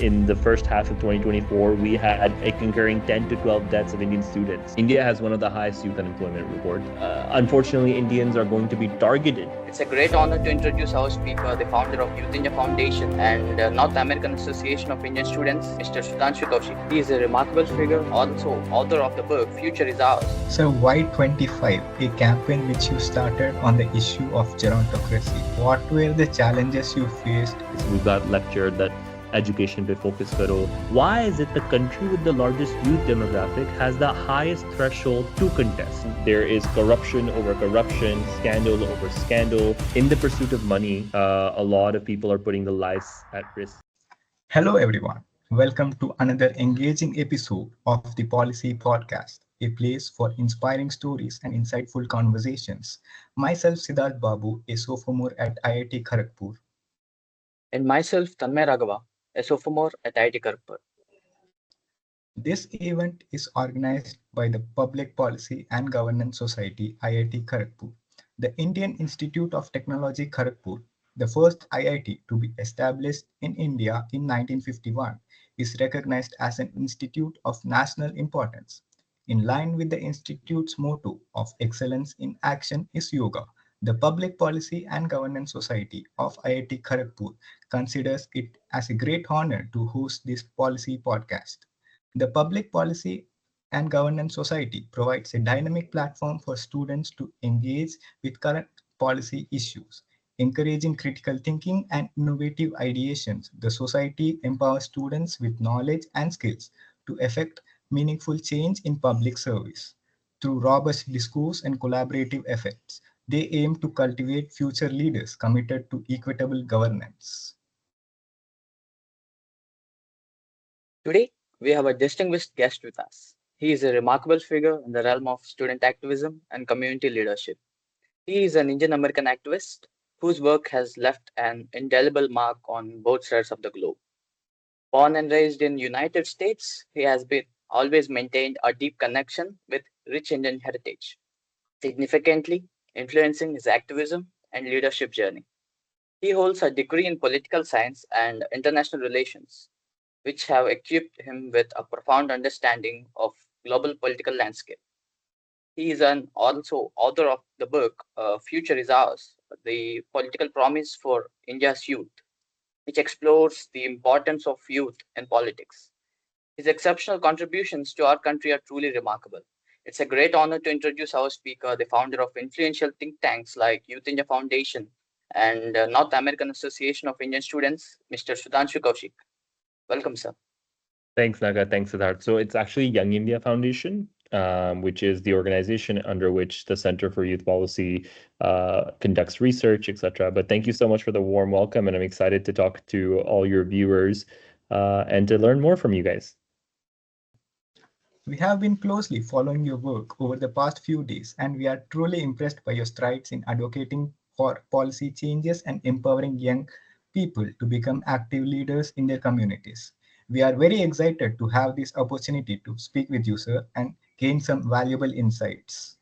in the first half of 2024, we had a concurring 10 to 12 deaths of Indian students. India has one of the highest youth unemployment reports. Unfortunately, Indians are going to be targeted. It's a great honor to introduce our speaker, the founder of Youth India Foundation and North American Association of Indian Students, Mr. Sudhanshu Kaushik. He is a remarkable figure, also author of the book Future is Ours. So why 25, a campaign which you started on the issue of gerontocracy? What were the challenges you faced? We got lectured that education pe focus karo. Why is it the country with the largest youth demographic has the highest threshold to contest? There is corruption over corruption, scandal over scandal. In the pursuit of money, a lot of people are putting their lives at risk. Hello everyone. Welcome to another engaging episode of the Policy Podcast, a place for inspiring stories and insightful conversations. Myself, Siddharth Babu, a sophomore at IIT Kharagpur. And myself, Tanmay Raghava, a sophomore at IIT Kharagpur. This event is organized by the Public Policy and Governance Society, IIT Kharagpur. The Indian Institute of Technology, Kharagpur, the first IIT to be established in India in 1951, is recognized as an institute of national importance. In line with the institute's motto of excellence in action is yoga, the Public Policy and Governance Society of IIT Kharagpur considers it as a great honor to host this policy podcast. The Public Policy and Governance Society provides a dynamic platform for students to engage with current policy issues. Encouraging critical thinking and innovative ideations, the society empowers students with knowledge and skills to effect meaningful change in public service. Through robust discourse and collaborative efforts, they aim to cultivate future leaders committed to equitable governance. Today, we have a distinguished guest with us. He is a remarkable figure in the realm of student activism and community leadership. He is an Indian American activist whose work has left an indelible mark on both sides of the globe. Born and raised in United States, he has been always maintained a deep connection with rich Indian heritage, significantly influencing his activism and leadership journey. He holds a degree in political science and international relations, which have equipped him with a profound understanding of global political landscape. He is also author of the book Future is Ours, The Political Promise for India's Youth, which explores the importance of youth in politics. His exceptional contributions to our country are truly remarkable. It's a great honor to introduce our speaker, the founder of influential think tanks like Youth India Foundation and North American Association of Indian Students, Mr. Sudhanshu Kaushik. Welcome, sir. Thanks, Naga. Thanks, Siddharth. So it's actually Young India Foundation, which is the organization under which the Center for Youth Policy conducts research, etc. But thank you so much for the warm welcome, and I'm excited to talk to all your viewers and to learn more from you guys. We have been closely following your work over the past few days, and we are truly impressed by your strides in advocating for policy changes and empowering young people to become active leaders in their communities. We are very excited to have this opportunity to speak with you, sir, and gain some valuable insights.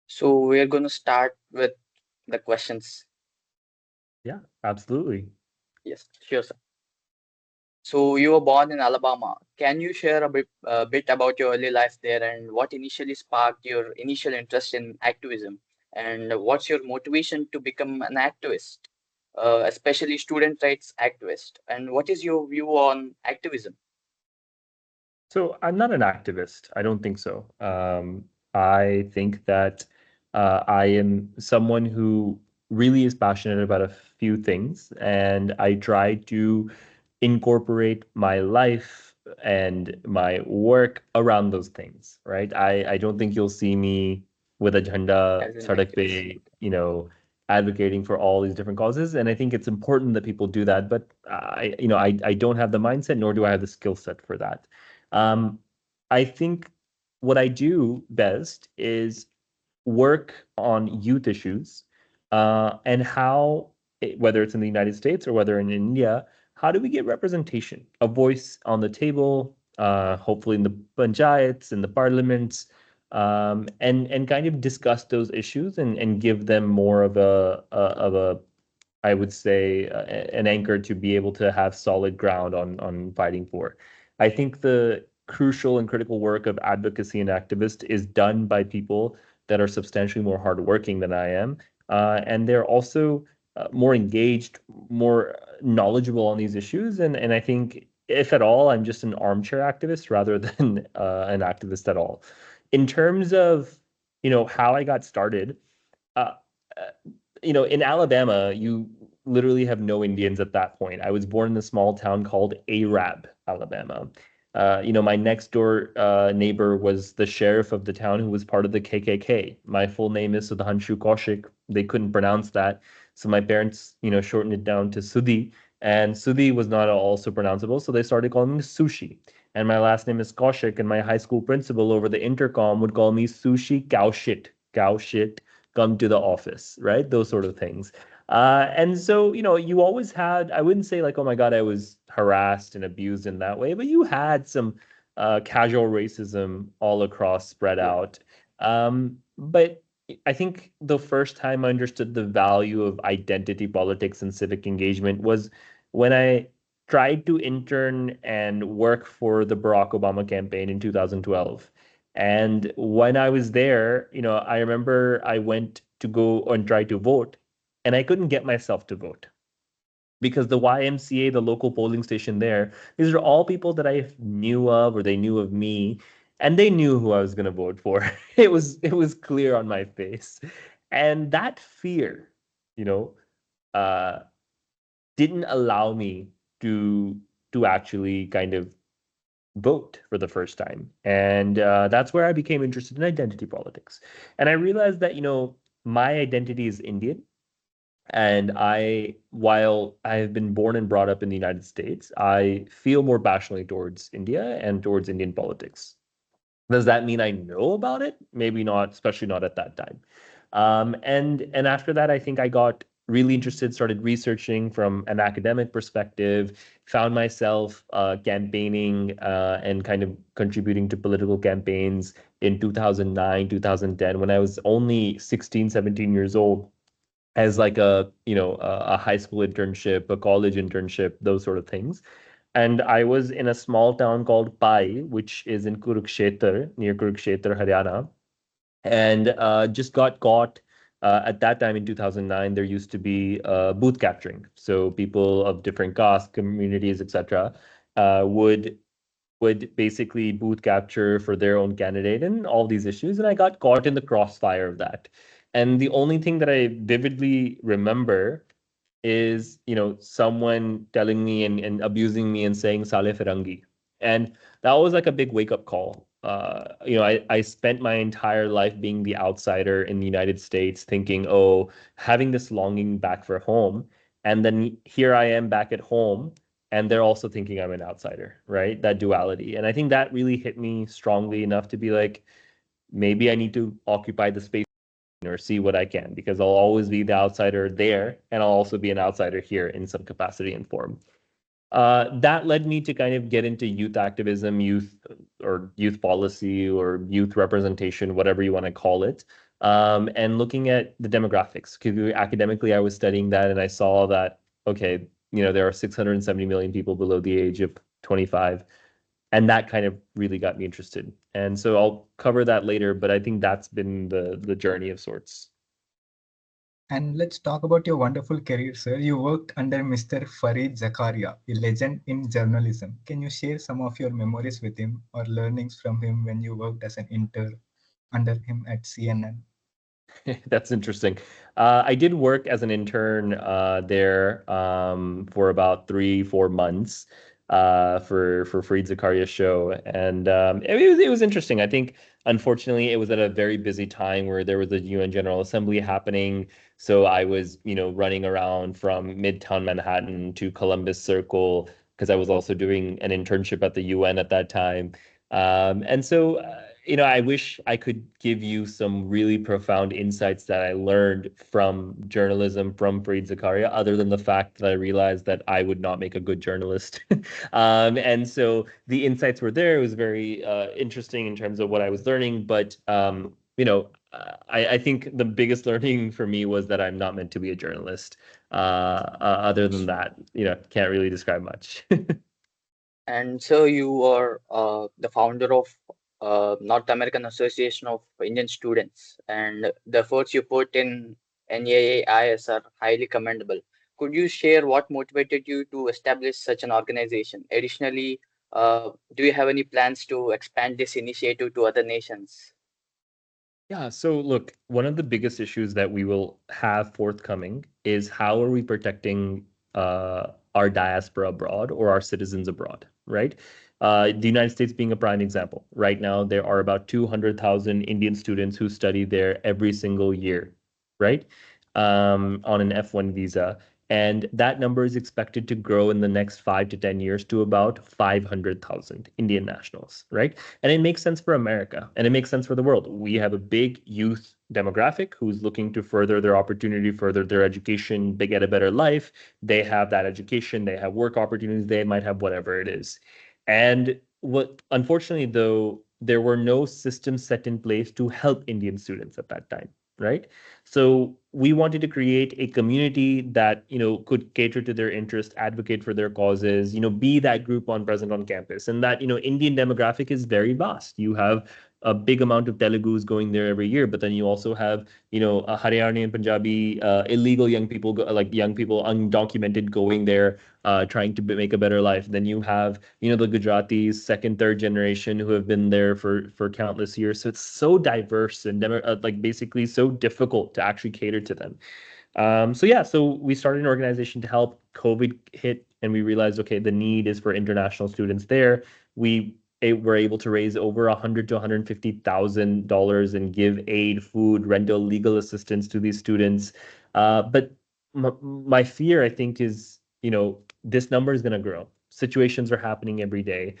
So we're going to start with the questions. Yeah, absolutely. Yes, sure, sir. So you were born in Alabama. Can you share a bit about your early life there and what initially sparked your initial interest in activism? And what's your motivation to become an activist, especially student rights activist? And what is your view on activism? So I'm not an activist. I don't think so. I think that I am someone who really is passionate about a few things, and I try to incorporate my life and my work around those things, right? I don't think you'll see me with a jhanda, As an sadak activist? pe, advocating for all these different causes. And I think it's important that people do that, but I don't have the mindset, nor do I have the skill set for that. I think what I do best is work on youth issues and how, whether it's in the United States or whether in India, how do we get representation, a voice on the table, hopefully in the panchayats, in the parliaments, and kind of discuss those issues and give them more of a I would say, an anchor to be able to have solid ground on fighting for. I think the crucial and critical work of advocacy and activist is done by people that are substantially more hardworking than I am, and they're also more engaged, more knowledgeable on these issues. And I think, if at all, I'm just an armchair activist rather than an activist at all. In terms of, how I got started, uh, in Alabama, you literally have no Indians at that point. I was born in a small town called Arab, Alabama. My next door neighbor was the sheriff of the town who was part of the KKK. My full name is Sudhanshu Kaushik. They couldn't pronounce that, so my parents, shortened it down to Sudhi, and Sudhi was not also pronounceable, so they started calling me Sushi. And my last name is Kaushik, and my high school principal over the intercom would call me Sushi Kaushit. Kaushit, come to the office, right? Those sort of things. And so, you always had, I wouldn't say like, oh my God, I was harassed and abused in that way, but you had some casual racism all across, spread out. But I think the first time I understood the value of identity politics and civic engagement was when I tried to intern and work for the Barack Obama campaign in 2012. And when I was there, I remember I went to go and try to vote, and I couldn't get myself to vote because the YMCA, the local polling station there, these are all people that I knew of or they knew of me, and they knew who I was going to vote for. It was clear on my face, and that fear, you know, uh, didn't allow me to actually kind of vote for the first time. And that's where I became interested in identity politics. And I realized that, my identity is Indian. And while I have been born and brought up in the United States, I feel more passionately towards India and towards Indian politics. Does that mean I know about it? Maybe not, especially not at that time. And after that, I think I got really interested, started researching from an academic perspective, found myself campaigning and kind of contributing to political campaigns in 2009, 2010, when I was only 16, 17 years old, as like a high school internship, a college internship, those sort of things. And I was in a small town called Pai, which is in Kurukshetra, near Kurukshetra, Haryana, and just got caught. At that time in 2009, there used to be booth capturing. So people of different castes, communities, etc., would basically booth capture for their own candidate and all these issues. And I got caught in the crossfire of that. And the only thing that I vividly remember is, someone telling me and abusing me and saying Saleh Firangi. And that was like a big wake up call. I spent my entire life being the outsider in the United States, thinking, oh, having this longing back for home. And then here I am back at home, and they're also thinking I'm an outsider, right? That duality. And I think that really hit me strongly enough to be like, maybe I need to occupy the space or see what I can, because I'll always be the outsider there, and I'll also be an outsider here in some capacity and form. That led me to kind of get into youth activism, youth policy, or youth representation, whatever you want to call it, and looking at the demographics. Because academically, I was studying that, and I saw that, okay, there are 670 million people below the age of 25. And that kind of really got me interested. And so I'll cover that later, but I think that's been the journey of sorts. And let's talk about your wonderful career, sir. You worked under Mr. Fareed Zakaria, a legend in journalism. Can you share some of your memories with him or learnings from him when you worked as an intern under him at CNN? That's interesting. I did work as an intern there for about 3-4 months for Fareed Zakaria's show, and it was interesting. I think unfortunately it was at a very busy time where there was a UN General Assembly happening, so I was running around from Midtown Manhattan to Columbus Circle because I was also doing an internship at the UN at that time. And so, I wish I could give you some really profound insights that I learned from journalism from Fareed Zakaria, other than the fact that I realized that I would not make a good journalist. And so the insights were there. It was very interesting in terms of what I was learning, but I think the biggest learning for me was that I'm not meant to be a journalist. Other than that, can't really describe much. And so you are the founder of North American Association of Indian Students, and the efforts you put in NAIAS are highly commendable. Could you share what motivated you to establish such an organization? Additionally, do you have any plans to expand this initiative to other nations? Yeah, so look, one of the biggest issues that we will have forthcoming is how are we protecting our diaspora abroad or our citizens abroad, right? The United States being a prime example. Right now, there are about 200,000 Indian students who study there every single year, right? On an F1 visa. And that number is expected to grow in the next 5 to 10 years to about 500,000 Indian nationals, right? And it makes sense for America and it makes sense for the world. We have a big youth demographic who's looking to further their opportunity, further their education, they get a better life. They have that education, they have work opportunities, they might have whatever it is. And what unfortunately, though, there were no systems set in place to help Indian students at that time, right? So we wanted to create a community that, could cater to their interest, advocate for their causes, be that group on present on campus. And that, Indian demographic is very vast. You have a big amount of Telugus going there every year, but then you also have, a Haryani and Punjabi illegal young people, like young people undocumented going there, trying to make a better life. Then you have, the Gujaratis, second, third generation who have been there for countless years. So it's so diverse and like basically so difficult to actually cater to them. So we started an organization to help. COVID hit, and we realized, okay, the need is for international students there. We were able to raise over $100,000 to $150,000 and give aid, food, rental, legal assistance to these students. But my fear, I think, is, this number is going to grow. Situations are happening every day.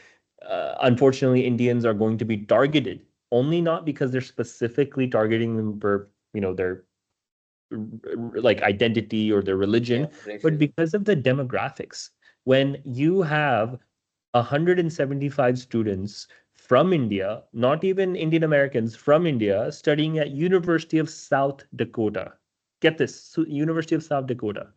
Unfortunately, Indians are going to be targeted, only not because they're specifically targeting them for, their like identity or their religion, but Racism. because of the demographics. When you have 175 students from India, not even Indian Americans from India, studying at University of South Dakota. Get this, University of South Dakota.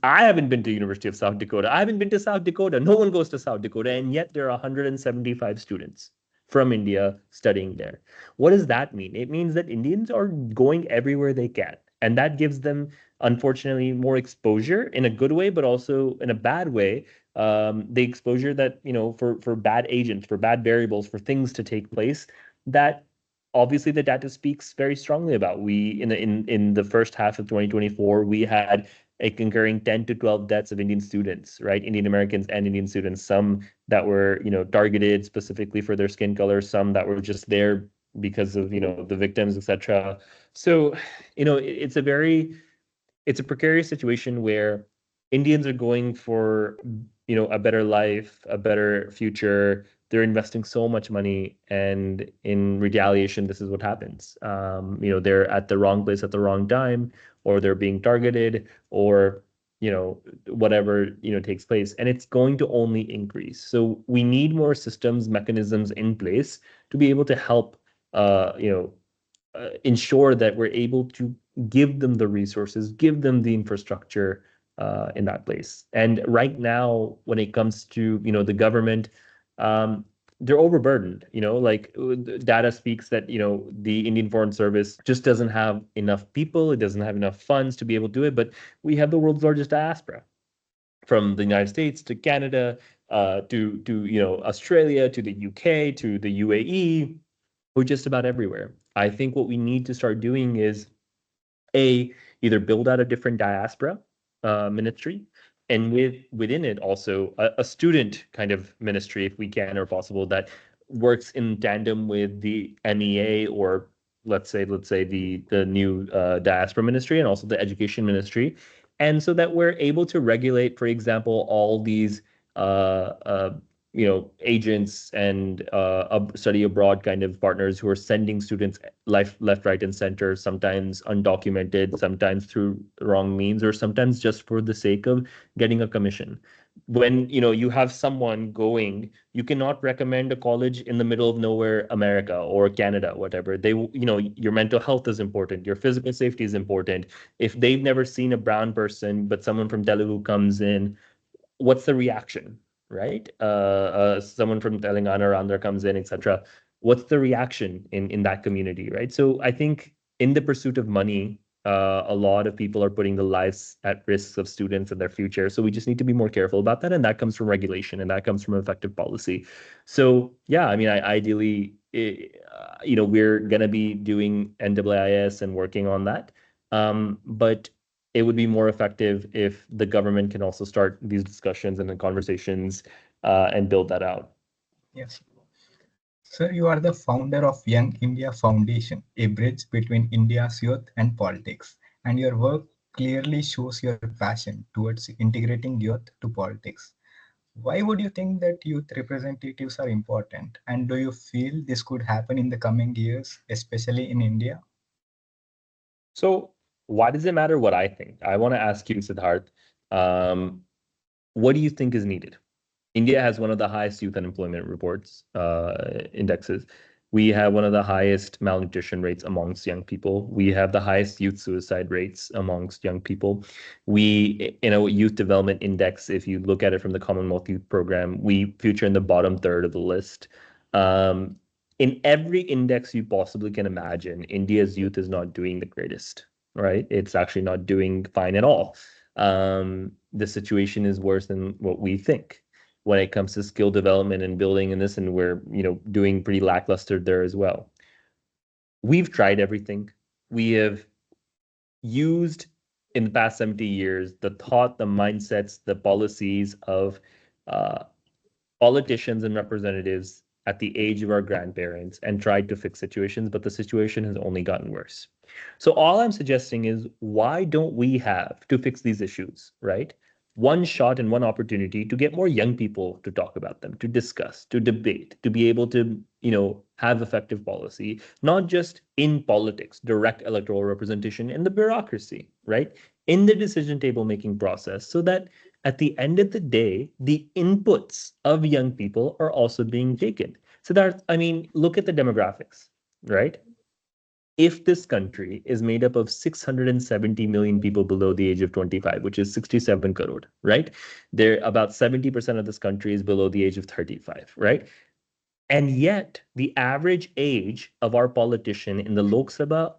I haven't been to University of South Dakota. I haven't been to South Dakota. No one goes to South Dakota, and yet there are 175 students from India studying there. What does that mean? It means that Indians are going everywhere they can. And that gives them, unfortunately, more exposure in a good way, but also in a bad way. The exposure that, for bad agents, for bad variables, for things to take place that obviously the data speaks very strongly about. We in the first half of 2024, we had a concurring 10 to 12 deaths of Indian students, right? Indian Americans and Indian students, some that were, targeted specifically for their skin color, some that were just there because of, the victims, etc. So, it's a precarious situation where Indians are going for, a better life, a better future. They're investing so much money, and in retaliation, this is what happens. They're at the wrong place at the wrong time, or they're being targeted, or whatever takes place, and it's going to only increase. So we need more systems, mechanisms in place to be able to help, ensure that we're able to give them the resources, give them the infrastructure in that place. And right now, when it comes to the government, they're overburdened. Like data speaks that the Indian Foreign Service just doesn't have enough people. It doesn't have enough funds to be able to do it. But we have the world's largest diaspora, from the United States to Canada, to Australia, to the UK, to the UAE. We're just about everywhere. I think what we need to start doing is either build out a different diaspora ministry, and within it also a student kind of ministry, if we can or possible, that works in tandem with the MEA, or let's say the new diaspora ministry, and also the education ministry, and so that we're able to regulate, for example, all these agents and study abroad kind of partners who are sending students left, right, and center, sometimes undocumented, sometimes through wrong means, or sometimes just for the sake of getting a commission. when you have someone going, you cannot recommend a college in the middle of nowhere America or Canada, whatever. Your mental health is important, your physical safety is important. If they've never seen a brown person but someone from Telugu comes in, what's the reaction, right? Someone from Telangana or Andhra comes in, etc. What's the reaction in that community, right? So I think in the pursuit of money, a lot of people are putting the lives at risk of students and their future. So we just need to be more careful about that, and that comes from regulation, and that comes from effective policy. So yeah, I mean, ideally, we're gonna be doing NAIAS and working on that, but it would be more effective if the government can also start these discussions and the conversations and build that out. Yes. Sir, you are the founder of Young India Foundation, a bridge between India's youth and politics, and your work clearly shows your passion towards integrating youth to politics. Why would you think that youth representatives are important? And do you feel this could happen in the coming years, especially in India? So why does it matter what I think? I want to ask you, Siddharth, what do you think is needed? India has one of the highest youth unemployment reports indexes. We have one of the highest malnutrition rates amongst young people. We have the highest youth suicide rates amongst young people. We, youth development index, if you look at it from the Commonwealth Youth Program, we feature in the bottom third of the list. In every index you possibly can imagine, India's youth is not doing the greatest, right? It's actually not doing fine at all. The situation is worse than what we think when it comes to skill development and building in this, and we're doing pretty lackluster there as well. We've tried everything. We have used in the past 70 years the thought, the mindsets, the policies of politicians and representatives at the age of our grandparents and tried to fix situations, but the situation has only gotten worse. So all I'm suggesting is, why don't we have to fix these issues, right? One shot and one opportunity to get more young people to talk about them, to discuss, to debate, to be able to, have effective policy, not just in politics, direct electoral representation in the bureaucracy, right? In the decision table making process, so that at the end of the day, the inputs of young people are also being taken. So that, I mean, look at the demographics, right? If this country is made up of 670 million people below the age of 25, which is 67 crore, right? There, about 70% of this country is below the age of 35, right? And yet, the average age of our politician in the Lok Sabha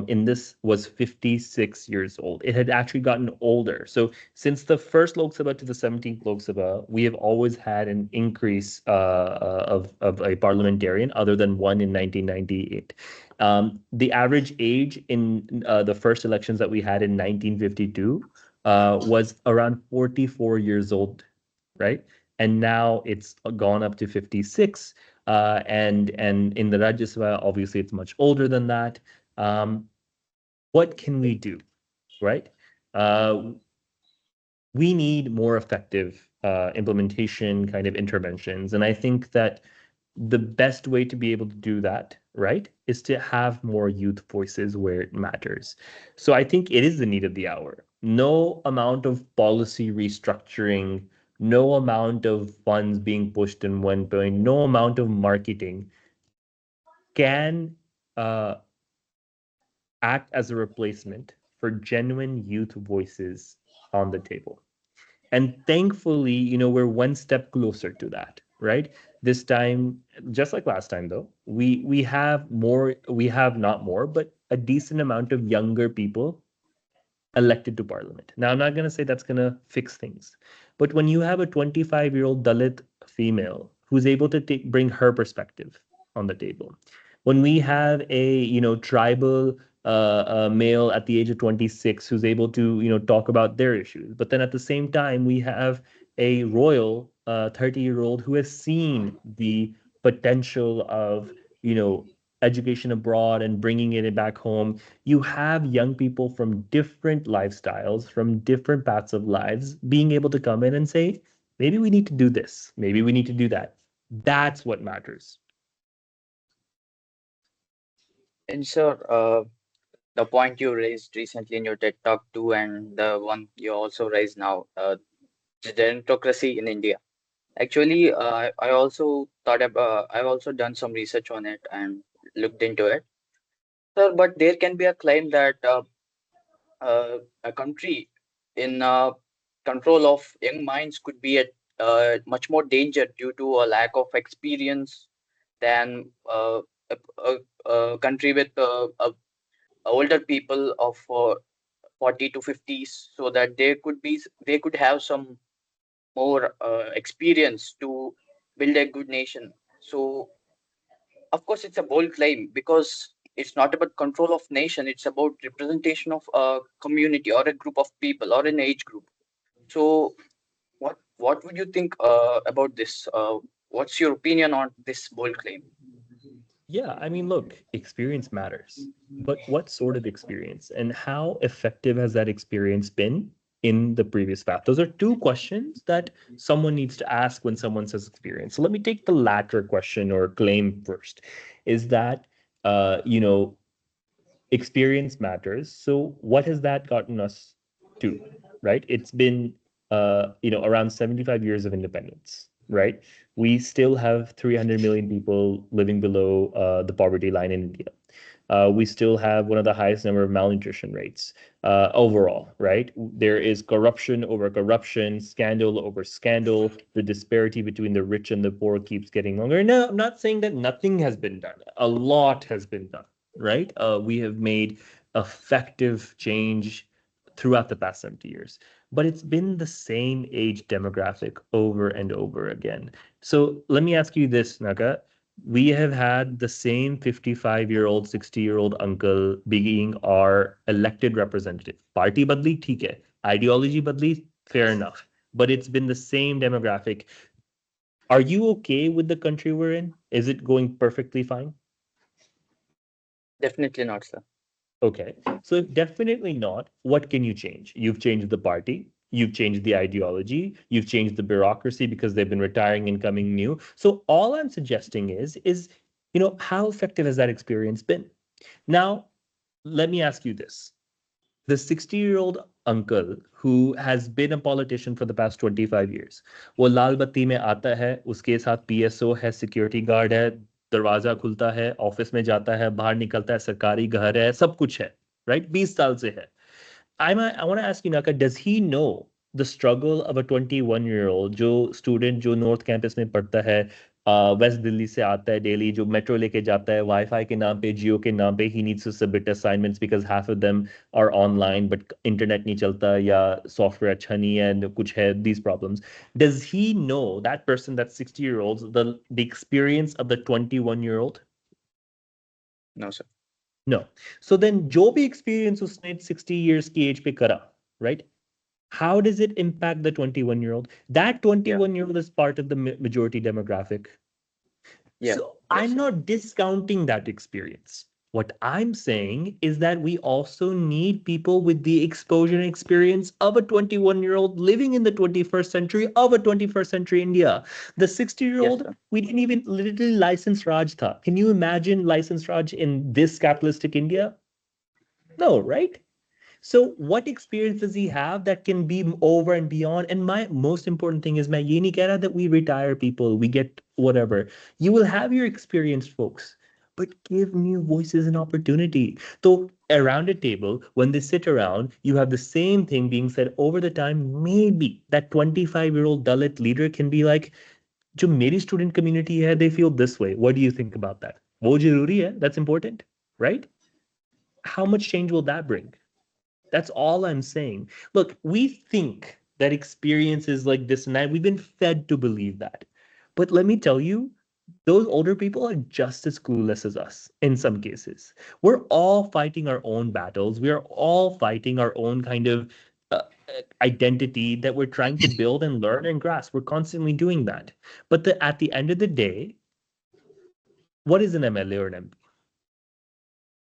in this was 56 years old. It had actually gotten older. So since the first Lok Sabha to the 17th Lok Sabha, we have always had an increase of a parliamentarian, other than one in 1998. The average age in the first elections that we had in 1952 was around 44 years old, right? And now it's gone up to 56. And in the Rajya Sabha, obviously, it's much older than that. What can we do, right? We need more effective implementation kind of interventions. And I think that the best way to be able to do that, right, is to have more youth voices where it matters. So I think it is the need of the hour. No amount of policy restructuring, no amount of funds being pushed in one point, no amount of marketing can act as a replacement for genuine youth voices on the table. And thankfully, we're one step closer to that, right? This time, just like last time, though, we have more, we have not more, but a decent amount of younger people elected to parliament. Now, I'm not going to say that's going to fix things, but when you have a 25-year-old Dalit female who's able to bring her perspective on the table, when we have a tribal male at the age of 26 who's able to talk about their issues, but then at the same time we have a royal 30-year-old who has seen the potential of education abroad and bringing it back home. You have young people from different lifestyles, from different paths of lives, being able to come in and say, maybe we need to do this, maybe we need to do that. That's what matters. And sure, the point you raised recently in your TED Talk too, and the one you also raised now, gerontocracy in India. Actually, I also thought about, I've also done some research on it and looked into it. Sir, but there can be a claim that a country in control of young minds could be at much more danger due to a lack of experience than a country with older people of 40 to 50s, so that they could have some more experience to build a good nation. So of course it's a bold claim because it's not about control of nation, it's about representation of a community or a group of people or an age group. So what would you think about this? What's your opinion on this bold claim? Yeah, I mean, look, experience matters, but what sort of experience and how effective has that experience been in the previous path? Those are two questions that someone needs to ask when someone says experience. So let me take the latter question or claim first. Is that, you know, experience matters. So what has that gotten us to, right? It's been around 75 years of independence, right? We still have 300 million people living below the poverty line in India. We still have one of the highest number of malnutrition rates overall, right? There is corruption over corruption, scandal over scandal. The disparity between the rich and the poor keeps getting longer. No, I'm not saying that nothing has been done. A lot has been done, right? We have made effective change throughout the past 70 years, but it's been the same age demographic over and over again. So let me ask you this, Naga. We have had the same 55-year-old, 60-year-old uncle being our elected representative. Party badli, theek hai. Ideology badli, fair enough. But it's been the same demographic. Are you okay with the country we're in? Is it going perfectly fine? Definitely not, sir. Okay. So if definitely not, what can you change? You've changed the party, you've changed the ideology, you've changed the bureaucracy because they've been retiring and coming new. So all I'm suggesting is, how effective has that experience been? Now, let me ask you this. The 60-year-old uncle who has been a politician for the past 25 years, वो लाल बत्ती में आता है, उसके साथ PSO है, security guard है, दरवाजा खुलता है, ऑफिस में जाता है, बाहर निकलता है, सरकारी घर है, सब कुछ है, राइट? 20 साल से है. I want to ask you, Naka, does he know the struggle of a 21-year-old जो student जो North Campus में पढ़ता है, वेस्ट दिल्ली से आता है डेली, जो मेट्रो लेके जाता है, वाईफाई के नाम पे, जियो के नाम पे, he needs to submit assignments because half of them are online but internet नहीं चलता या software अच्छा नहीं है, कुछ है, these problems. Does he know, that person, that 60-year-old, the experience of the 21-year-old? No, sir. No. So then जो भी experience उसने 60 years की age पे करा, right? How does it impact the 21-year-old? That 21-year-old is part of the majority demographic. Yeah. So Yes, I'm sir. not discounting that experience. What I'm saying is that we also need people with the exposure and experience of a 21-year-old living in the 21st century of a 21st century India. The Yes, 60-year-old, sir. we didn't even literally license Raj tha. Can you imagine license Raj in this capitalistic India? No, right? So what experience does he have that can be over and beyond? And my most important thing is, मैं ये नहीं कह रहा that we retire people, we get whatever. You will have your experience, folks, but give new voices an opportunity. So around a table, when they sit around, you have the same thing being said over the time. Maybe that 25-year-old Dalit leader can be like, जो मेरी student community है, they feel this way. What do you think about that? वो जरूरी है. That's important, right? How much change will that bring? That's all I'm saying. Look, we think that experience is like this and that. We've been fed to believe that. But let me tell you, those older people are just as clueless as us in some cases. We're all fighting our own battles. We are all fighting our own kind of identity that we're trying to build and learn and grasp. We're constantly doing that. But at the end of the day, what is an MLA or an MP?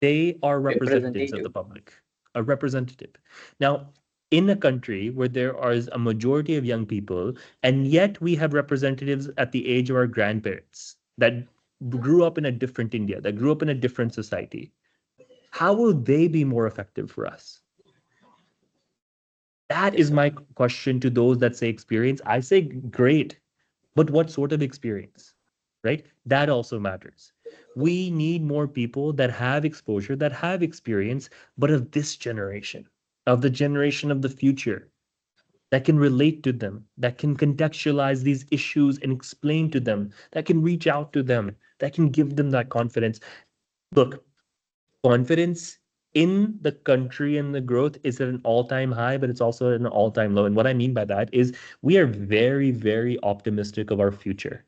They are representatives of the Representative. public, a representative. Now, in a country where there is a majority of young people, and yet we have representatives at the age of our grandparents that grew up in a different India, that grew up in a different society, how will they be more effective for us? That Yes, is sir. my question to those that say experience. I say great, but what sort of experience, right? That also matters. We need more people that have exposure, that have experience, but of this generation, of the generation of the future, that can relate to them, that can contextualize these issues and explain to them, that can reach out to them, that can give them that confidence. Look, confidence in the country and the growth is at an all-time high, but it's also at an all-time low. And what I mean by that is we are very, very optimistic of our future,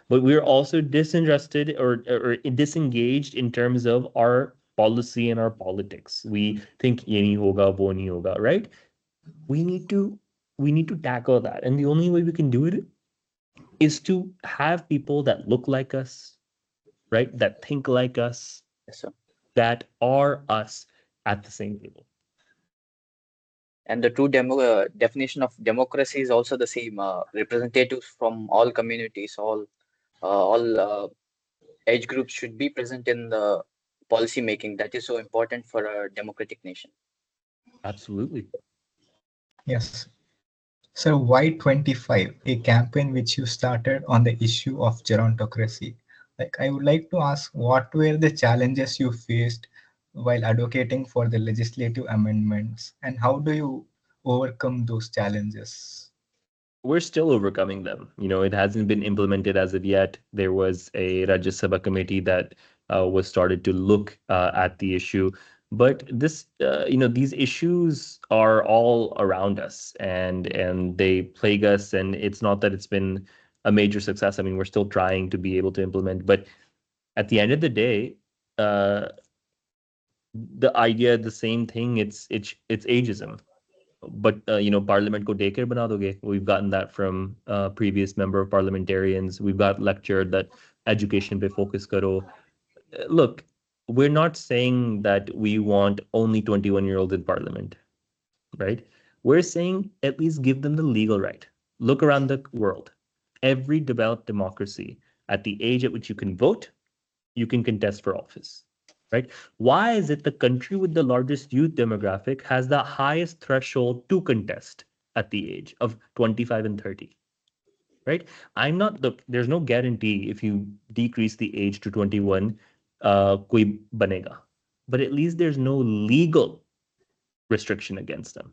but we're also disinterested or disengaged in terms of our policy and our politics. We think ye nahi hoga, wo nahi hoga, right? We need to we need to tackle that. And the only way we can do it is to have people that look like us, right? That think like us, Yes, sir. that are us at the same table. And the true definition of democracy is also the same. Representatives from all communities, all age groups should be present in the policy making. That is so important for a democratic nation. Absolutely. Yes. So why 25, a campaign which you started on the issue of gerontocracy? Like, I would like to ask, what were the challenges you faced while advocating for the legislative amendments, and how do you overcome those challenges? We're still overcoming them. It hasn't been implemented as of yet. There was a Rajya Sabha committee that was started to look at the issue. But these issues are all around us, and they plague us. And it's not that it's been a major success. I mean, we're still trying to be able to implement. But at the end of the day, uh, the idea, the same thing. It's ageism. But parliament ko dekar bana doge. We've gotten that from previous member of parliamentarians. We've got lectured that education pe focus karo. Look, we're not saying that we want only 21-year-olds in parliament, right? We're saying at least give them the legal right. Look around the world. Every developed democracy, at the age at which you can vote, you can contest for office, right? Why is it the country with the largest youth demographic has the highest threshold to contest at the age of 25 and 30, right? Look, there's no guarantee if you decrease the age to 21, koi banega. But at least there's no legal restriction against them,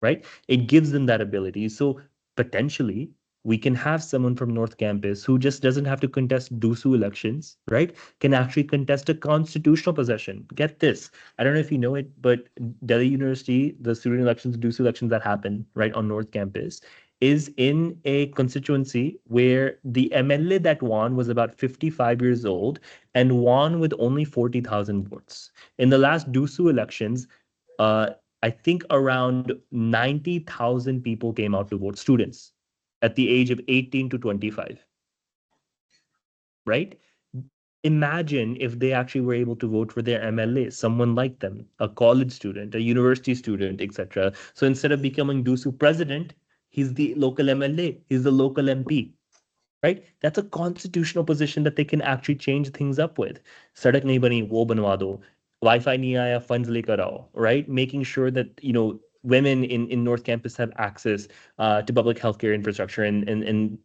right? It gives them that ability. So potentially, we can have someone from North Campus who just doesn't have to contest DUSU elections, right? Can actually contest a constitutional possession. Get this. I don't know if you know it, but Delhi University, the student elections, DUSU elections that happen right on North Campus, is in a constituency where the MLA that won was about 55 years old and won with only 40,000 votes. In the last DUSU elections, uh, I think around 90,000 people came out to vote, students at the age of 18 to 25, right? Imagine if they actually were able to vote for their MLA, someone like them, a college student, a university student, etc. So instead of becoming Dusu president, he's the local MLA, he's the local MP, right? That's a constitutional position that they can actually change things up with. सड़क नहीं बनी वो बनवा दो, Wi-Fi नहीं आया funds लेकर आओ, right? Making sure that women in North Campus have access to public healthcare infrastructure, and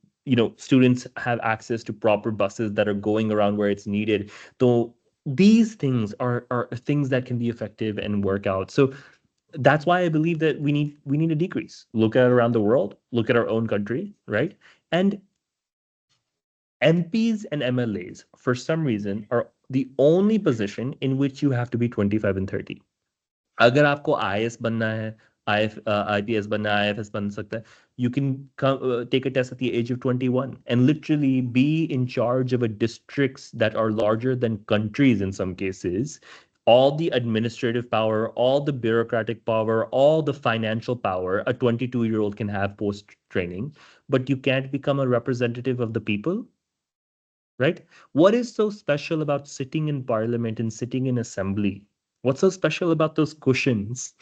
students have access to proper buses that are going around where it's needed. So these things are things that can be effective and work out. So that's why I believe that we need a decrease. Look at around the world, look at our own country, right? And MPs and MLAs, for some reason, are the only position in which you have to be 25 and 30. अगर आपको IAS बनना है, IPS बनना है, IFS बन सकता है, you can take a test at the age of 21 and literally be in charge of a districts that are larger than countries in some cases. All the administrative power, all the bureaucratic power, all the financial power a 22-year-old can have post training, but you can't become a representative of the people, right? What is so special about sitting in parliament and sitting in assembly? What's so special about those cushions,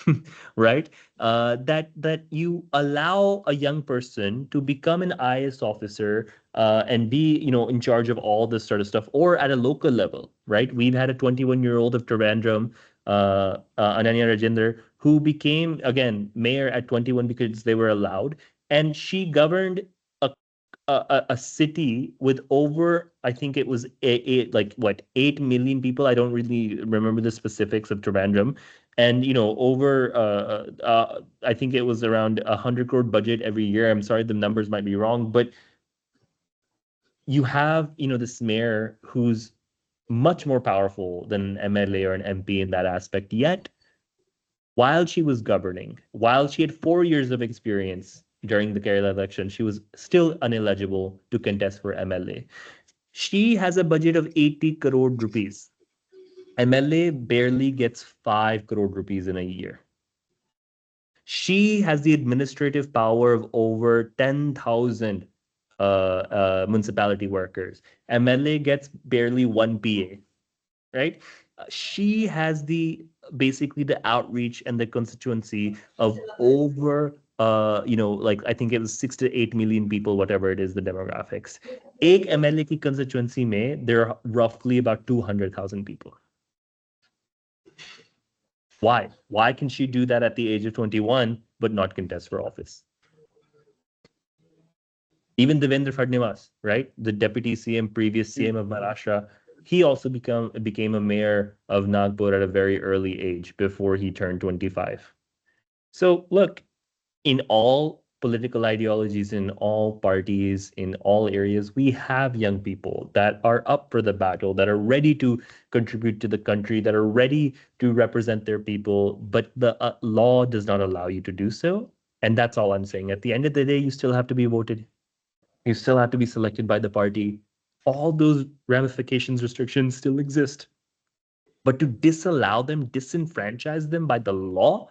right? That you allow a young person to become an IS officer and be, in charge of all this sort of stuff, or at a local level, right? We've had a 21-year-old of Trivandrum, Ananya Rajender, who became, again, mayor at 21 because they were allowed. And she governed a city with over, I think it was like what, 8 million people. I don't really remember the specifics of Trivandrum. And, over, I think it was around 100 crore budget every year. I'm sorry, the numbers might be wrong, but you have, this mayor who's much more powerful than an MLA or an MP in that aspect. Yet, while she was governing, while she had 4 years of experience during the Kerala election, she was still ineligible to contest for MLA. She has a budget of 80 crore rupees. MLA barely gets 5 crore rupees in a year. She has the administrative power of over 10,000 municipality workers. MLA gets barely one PA, right? She has basically the outreach and the constituency of over like I think it was 6 to 8 million people, whatever it is, the demographics. एक MLA की constituency में there are roughly about 200,000 people. Why? Why can she do that at the age of 21 but not contest for office? Even Devendra Fadnavis, right? The deputy CM, previous CM of Maharashtra, he also became a mayor of Nagpur at a very early age before he turned 25. So look, in all political ideologies, in all parties, in all areas, we have young people that are up for the battle, that are ready to contribute to the country, that are ready to represent their people, but the law does not allow you to do so. And that's all I'm saying. At the end of the day, you still have to be voted. You still have to be selected by the party. All those ramifications, restrictions still exist. But to disallow them, disenfranchise them by the law,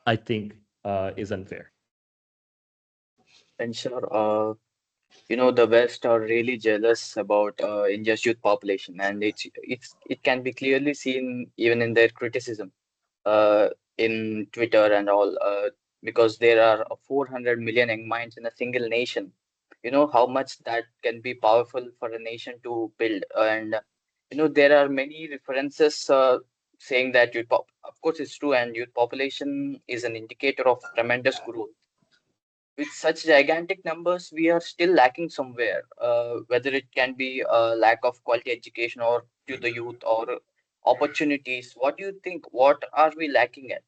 I think is unfair. And sure, the West are really jealous about India's youth population, and it can be clearly seen even in their criticism uh, in Twitter and all, because there are 400 million young minds in a single nation. You know how much that can be powerful for a nation to build, and there are many references saying that of course it's true, and youth population is an indicator of tremendous growth. With such gigantic numbers, we are still lacking somewhere, whether it can be a lack of quality education or to the youth or opportunities. What do you think? What are we lacking at?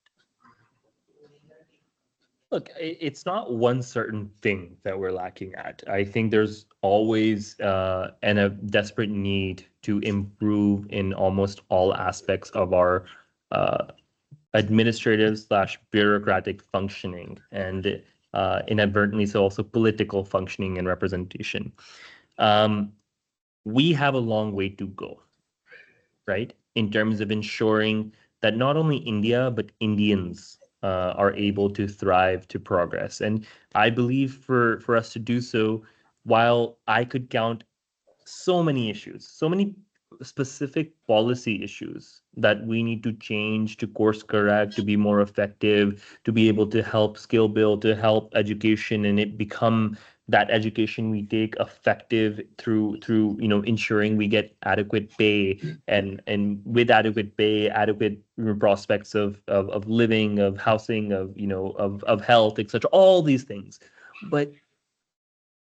Look, it's not one certain thing that we're lacking at. I think there's always and a desperate need to improve in almost all aspects of our uh, administrative slash bureaucratic functioning, and inadvertently so also political functioning and representation. Um, we have a long way to go, right? In terms of ensuring that not only India, but Indians are able to thrive, to progress. And I believe for us to do so, while I could count so many issues, so many specific policy issues that we need to change, to course correct, to be more effective, to be able to help skill build, to help education, and it become that education we take effective through ensuring we get adequate pay, and with adequate pay, adequate prospects of living, of housing, of health, etc. All these things, but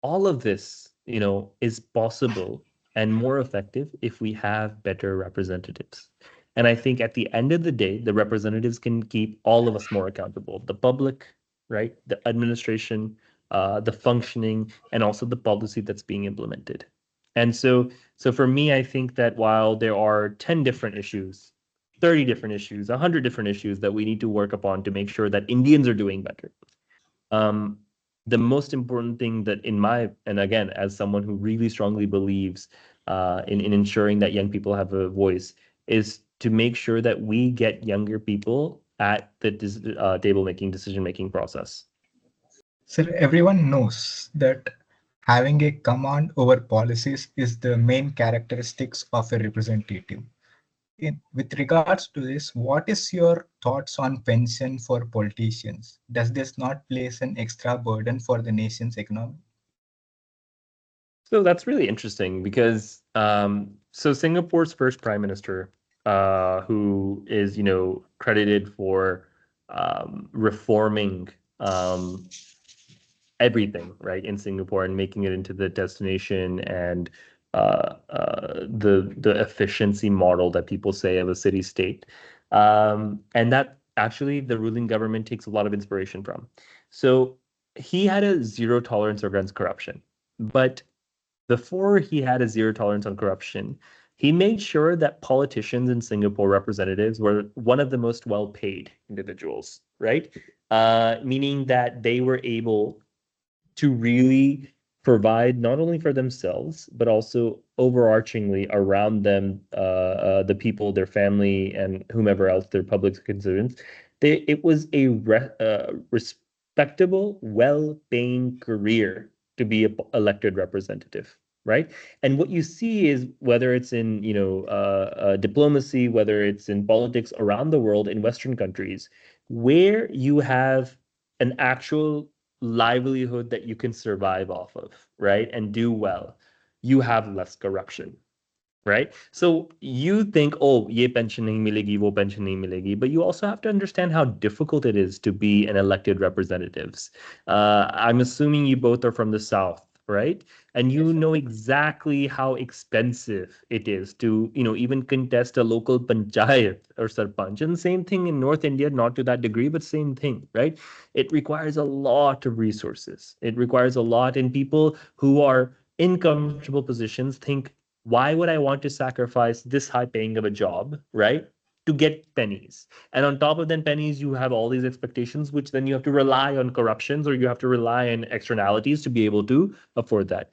all of this, is possible and more effective if we have better representatives. And I think at the end of the day, the representatives can keep all of us more accountable. The public, right? The administration, the functioning, and also the policy that's being implemented. And so for me, I think that while there are 10 different issues, 30 different issues, 100 different issues that we need to work upon to make sure that Indians are doing better, um, the most important thing that and again, as someone who really strongly believes in ensuring that young people have a voice, is to make sure that we get younger people at the table making, decision making process. Sir, everyone knows that having a command over policies is the main characteristics of a representative. With regards to this, what is your thoughts on pension for politicians? Does this not place an extra burden for the nation's economy? So that's really interesting because so Singapore's first prime minister, who is credited for reforming everything, right, in Singapore and making it into the destination and the efficiency model that people say of a city state, and that actually the ruling government takes a lot of inspiration from. So he had a zero tolerance against corruption, but before he had a zero tolerance on corruption, he made sure that politicians in Singapore, representatives, were one of the most well-paid individuals, right? Meaning that they were able to really provide not only for themselves, but also overarchingly around them, the people, their family, and whomever else, their public constituents. It was a respectable, well-paying career to be an elected representative, right? And what you see is whether it's in diplomacy, whether it's in politics around the world in Western countries, where you have an actual livelihood that you can survive off of, right? And do well, you have less corruption, right? So you think, oh, ye pension nahi milegi, wo pension nahi milegi, but you also have to understand how difficult it is to be an elected representatives. I'm assuming you both are from the South, right? And you know exactly how expensive it is to, even contest a local panchayat or sarpanch. And same thing in North India, not to that degree, but same thing, right? It requires a lot of resources. It requires a lot, and people who are in comfortable positions think, why would I want to sacrifice this high paying of a job, right? To get pennies. And on top of then pennies, you have all these expectations, which then you have to rely on corruptions or you have to rely on externalities to be able to afford that.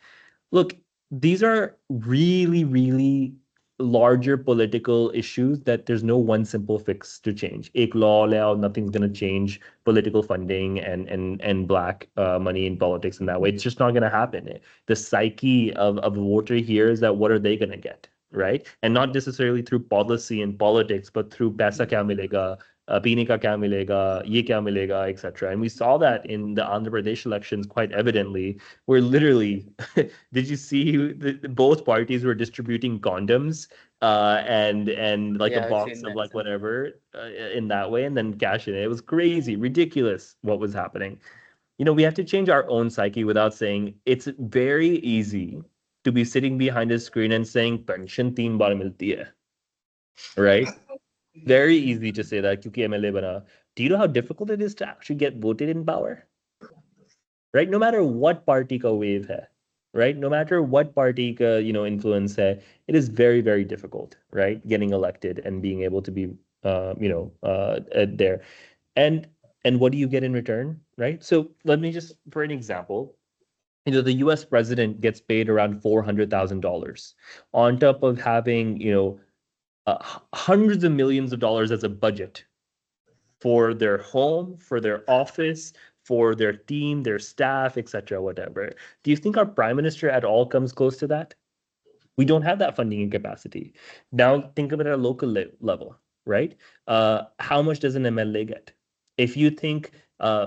Look, these are really, really larger political issues that there's no one simple fix to change. Ek law lao, nothing's going to change political funding and black money in politics in that way. It's just not going to happen. The psyche of a voter here is that what are they going to get, right? And not necessarily through policy and politics, but through paisa kya milega, पीने का क्या मिलेगा, ये क्या मिलेगा, etc. And we saw that in the Andhra Pradesh elections quite evidently, where literally, did you see both parties were distributing condoms and like a Yeah, I've box seen of that. like whatever in that way, and then cash in it. It was crazy, ridiculous what was happening. We have to change our own psyche without saying it's very easy to be sitting behind a screen and saying pension 3 बार मिलती है, right? Very easy to say that क्योंकि MLA बना. Do you know how difficult it is to actually get voted in power? Right? No matter what party ka wave hai, right? No matter what party ka, influence hai, it is very, very difficult, right? Getting elected and being able to be, there. And what do you get in return, right? So let me just, for an example, the US president gets paid around $400,000 on top of having, hundreds of millions of dollars as a budget for their home, for their office, for their team, their staff, etc., whatever. Do you think our prime minister at all comes close to that? We don't have that funding and capacity. Now think of it at a local level, right? How much does an MLA get? If you think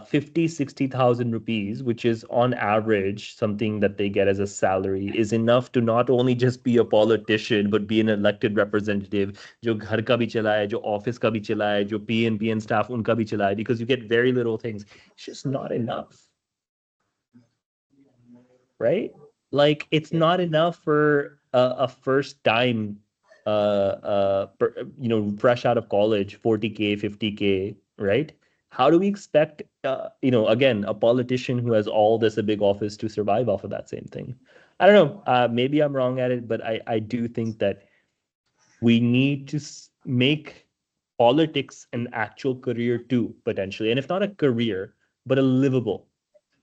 50, 60,000 rupees, which is on average something that they get as a salary, is enough to not only just be a politician, but be an elected representative, जो घर का भी चलाए, जो office का भी चलाए, जो PN staff उनका भी चलाए, because you get very little things. It's just not enough, right? Like it's not enough for a first time, fresh out of college, 40K, 50K, right? How do we expect, again, a politician who has all this, a big office, to survive off of that same thing? I don't know. Maybe I'm wrong at it, but I do think that we need to make politics an actual career too, potentially. And if not a career, but a livable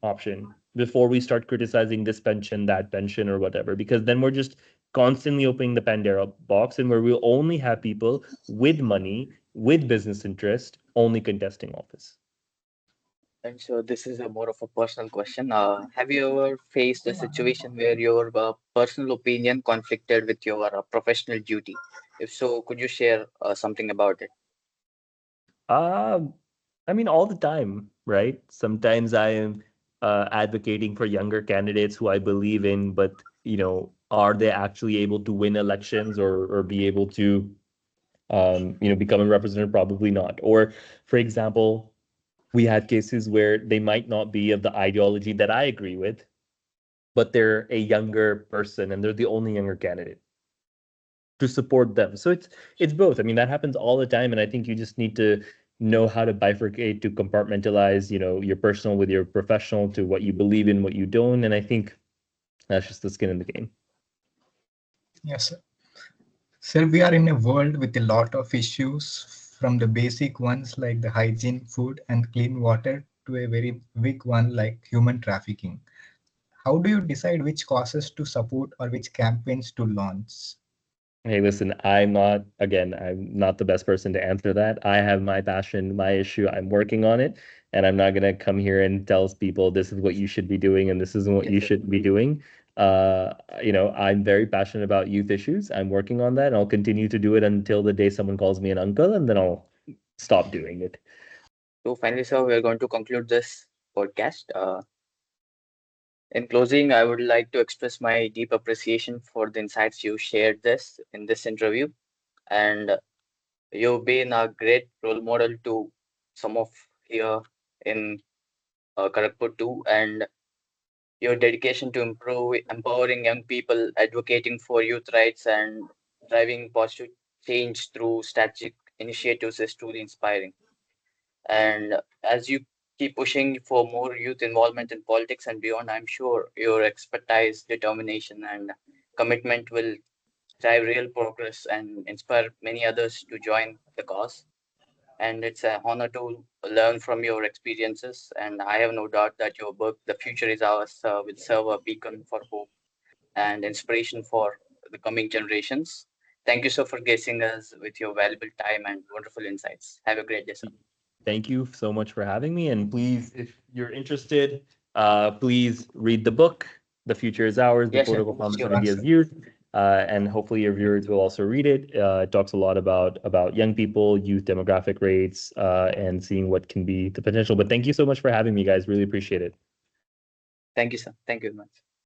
option before we start criticizing this pension, that pension, or whatever, because then we're just constantly opening the Pandora box and where we'll only have people with money, with business interest, only contesting office. And so this is a more of a personal question. Have you ever faced a situation where your personal opinion conflicted with your professional duty? If so, could you share something about it? I mean, all the time, right? Sometimes I am advocating for younger candidates who I believe in, but are they actually able to win elections or be able to become a representative? Probably not. Or, for example, We had cases where they might not be of the ideology that I agree with, but they're a younger person and they're the only younger candidate to support them. So it's both. I mean, that happens all the time, and I think you just need to know how to bifurcate, to compartmentalize, your personal with your professional, to what you believe in, what you don't. And I think that's just the skin in the game. Yes, sir. Sir, we are in a world with a lot of issues, from the basic ones like the hygiene, food, and clean water to a very big one like human trafficking. How do you decide which causes to support or which campaigns to launch? Hey, listen, I'm not the best person to answer that. I have my passion, my issue. I'm working on it, and I'm not gonna come here and tell people this is what you should be doing and this isn't what you should be doing. I'm very passionate about youth issues. I'm working on that, and I'll continue to do it until the day someone calls me an uncle, and then I'll stop doing it. So finally, sir, we are going to conclude this podcast. In closing, I would like to express my deep appreciation for the insights you shared this in this interview, and you've been a great role model to some of here in Kharagpur too, and your dedication to empowering young people, advocating for youth rights, and driving positive change through strategic initiatives is truly inspiring. And as you keep pushing for more youth involvement in politics and beyond, I'm sure your expertise, determination, and commitment will drive real progress and inspire many others to join the cause. And it's an honor to learn from your experiences. And I have no doubt that your book, The Future is Ours, will serve a beacon for hope and inspiration for the coming generations. Thank you so for gracing us with your valuable time and wonderful insights. Have a great day, sir. Thank you so much for having me. And please, if you're interested, please read the book, The Future is Ours, The Yes, sir. Political Promise Sure. of India's Youth. And hopefully your viewers will also read it. It talks a lot about young people, youth demographic rates, and seeing what can be the potential. But thank you so much for having me, guys. Really appreciate it. Thank you, sir. Thank you very much.